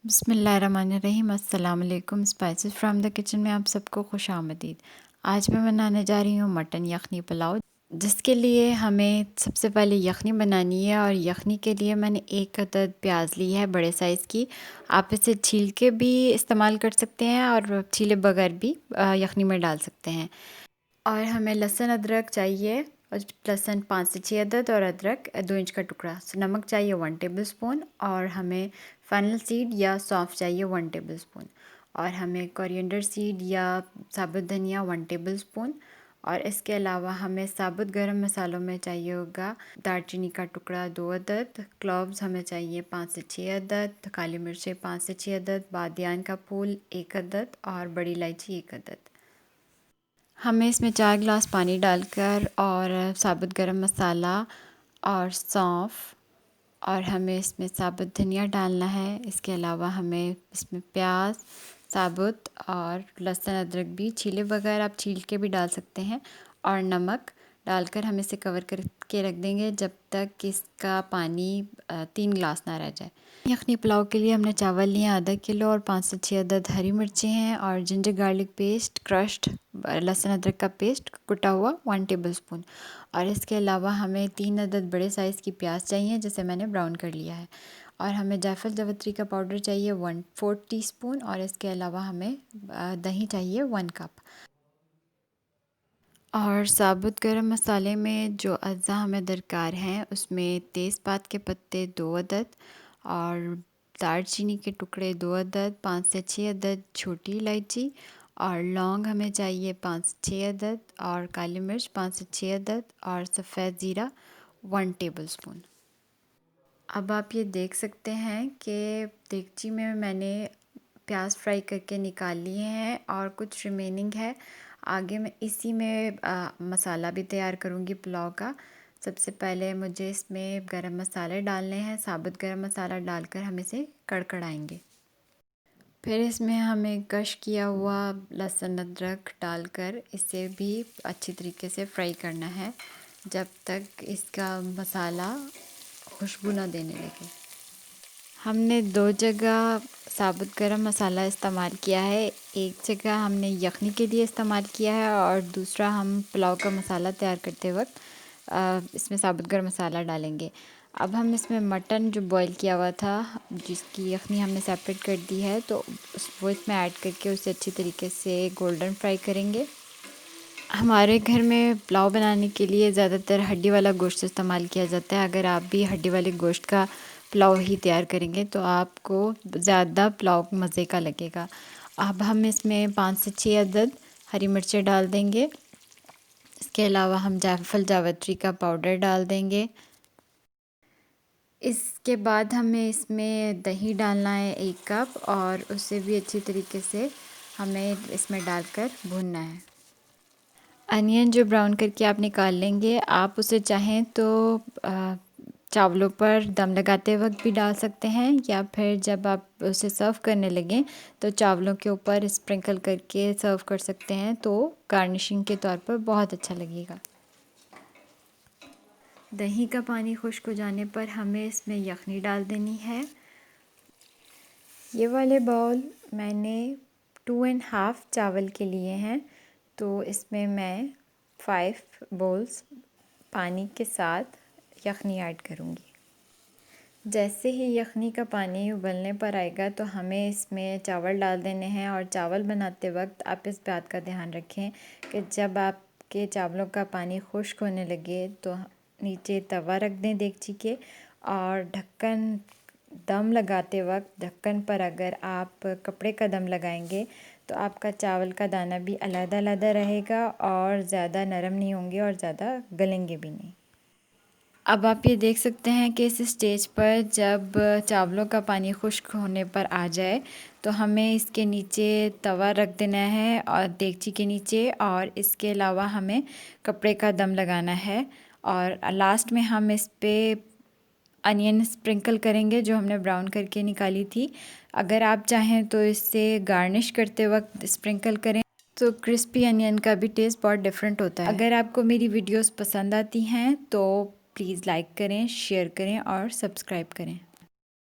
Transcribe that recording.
बिस्मिल्लाहिर्रहमानिर्रहीम। अस्सलाम वालेकुम। स्पाइसेस फ्रॉम द किचन में आप सबको खुश आमदीद। आज मैं बनाने जा रही हूँ मटन यखनी पुलाव, जिसके लिए हमें सबसे पहले यखनी बनानी है। और यखनी के लिए मैंने एक अदद प्याज ली है बड़े साइज़ की। आप इसे छील के भी इस्तेमाल कर सकते हैं और छीले बगैर भी यखनी में डाल सकते हैं। और हमें लहसुन अदरक चाहिए, और लहसुन 5 से 6 अदद और अदरक 2 इंच का टुकड़ा। नमक चाहिए 1 टेबलस्पून, और हमें फेनल सीड या सौंफ चाहिए 1 टेबलस्पून। और हमें कोरिएंडर सीड या साबुत धनिया 1 टेबलस्पून। और इसके अलावा हमें साबुत गरम मसालों में चाहिए होगा दालचीनी का टुकड़ा 2 अदद, क्लोव्स हमें चाहिए 5 से 6 अदद, काली मिर्चें 5 से 6 अदद, बादियान का फूल 1 अदद और बड़ी इलायची 1 अदद। हमें इसमें 4 गिलास पानी डालकर और साबुत गरम मसाला और सौंफ, और हमें इसमें साबुत धनिया डालना है। इसके अलावा हमें इसमें प्याज साबुत और लहसुन अदरक भी छीले बगैर आप छील के भी डाल सकते हैं, और नमक डालकर हम इसे कवर करके रख देंगे जब तक इसका पानी 3 गिलास ना रह जाए। यखनी पुलाव के लिए हमने चावल लिए आधा किलो, और 5 से 6 अदद हरी मिर्चें हैं, और जिंजर गार्लिक पेस्ट क्रश्ड, लहसुन अदरक का पेस्ट कुटा हुआ 1 टेबलस्पून। और इसके अलावा हमें 3 अदद बड़े साइज़ की प्याज चाहिए, जिसे मैंने ब्राउन कर लिया है। और हमें जायफल जावित्री का पाउडर चाहिए 1/4 टीस्पून। और इसके अलावा हमें दही चाहिए 1 कप। और साबुत गरम मसाले में जो अज़्ज़ा हमें दरकार हैं, उसमें तेज़पात के पत्ते 2 अदद, और दालचीनी के टुकड़े 2 अदद, 5 से 6 अदद छोटी इलायची, और लौंग हमें चाहिए 5 से 6 अदद, और काली मिर्च 5 से 6 अदद, और सफ़ेद ज़ीरा 1 टेबलस्पून। अब आप ये देख सकते हैं कि देगची में मैंने प्याज फ्राई करके निकाल लिए हैं और कुछ रिमेनिंग है। आगे मैं इसी में मसाला भी तैयार करूँगी पुलाव का। सबसे पहले मुझे इसमें गरम मसाले डालने हैं। साबुत गरम मसाला डालकर हम इसे कड़कड़ाएंगे। फिर इसमें हमें कश किया हुआ लहसुन अदरक डालकर इसे भी अच्छी तरीके से फ्राई करना है जब तक इसका मसाला खुशबू ना देने लगे। हमने 2 जगह साबुत गरम मसाला इस्तेमाल किया है। एक जगह हमने यखनी के लिए इस्तेमाल किया है, और दूसरा हम पुलाव का मसाला तैयार करते वक्त इसमें साबुत गरम मसाला डालेंगे। अब हम इसमें मटन जो बॉईल किया हुआ था, जिसकी यखनी हमने सेपरेट कर दी है, तो वो इसमें ऐड करके उसे अच्छी तरीके से गोल्डन फ्राई करेंगे। हमारे घर में पुलाव बनाने के लिए ज़्यादातर हड्डी वाला गोश्त इस्तेमाल किया जाता है। अगर आप भी हड्डी वाले गोश्त का पुलाव ही तैयार करेंगे तो आपको ज़्यादा पुलाव मज़े का लगेगा। अब हम इसमें 5 से 6 अदद हरी मिर्चें डाल देंगे। इसके अलावा हम जायफल जावित्री का पाउडर डाल देंगे। इसके बाद हमें इसमें दही डालना है 1 कप, और उसे भी अच्छी तरीके से हमें इसमें डालकर भूनना है। अनियन जो ब्राउन करके आप निकाल लेंगे, आप उसे चाहें तो चावलों पर दम लगाते वक्त भी डाल सकते हैं, या फिर जब आप उसे सर्व करने लगें तो चावलों के ऊपर स्प्रिंकल करके सर्व कर सकते हैं, तो गार्निशिंग के तौर पर बहुत अच्छा लगेगा। दही का पानी खुश्क हो जाने पर हमें इसमें यखनी डाल देनी है। ये वाले बाउल मैंने 2.5 चावल के लिए हैं, तो इसमें मैं 5 बाउल्स पानी के साथ यखनी ऐड करूँगी। जैसे ही यखनी का पानी उबलने पर आएगा तो हमें इसमें चावल डाल देने हैं। और चावल बनाते वक्त आप इस बात का ध्यान रखें कि जब आपके चावलों का पानी खुश्क होने लगे तो नीचे तवा रख दें देगची के, और ढक्कन दम लगाते वक्त ढक्कन पर अगर आप कपड़े का दम लगाएंगे तो आपका चावल का दाना भी अलग-अलग रहेगा, और ज़्यादा नरम नहीं होंगे और ज़्यादा गलेंगे भी नहीं। अब आप ये देख सकते हैं कि इस स्टेज पर जब चावलों का पानी खुश्क होने पर आ जाए तो हमें इसके नीचे तवा रख देना है, और देगची के नीचे, और इसके अलावा हमें कपड़े का दम लगाना है। और लास्ट में हम इस पे अनियन स्प्रिंकल करेंगे जो हमने ब्राउन करके निकाली थी। अगर आप चाहें तो इससे गार्निश करते वक्त स्प्रिंकल करें, तो क्रिस्पी अनियन का भी टेस्ट बहुत डिफरेंट होता है। अगर आपको मेरी वीडियोस पसंद आती हैं तो प्लीज़ लाइक करें, शेयर करें और सब्सक्राइब करें।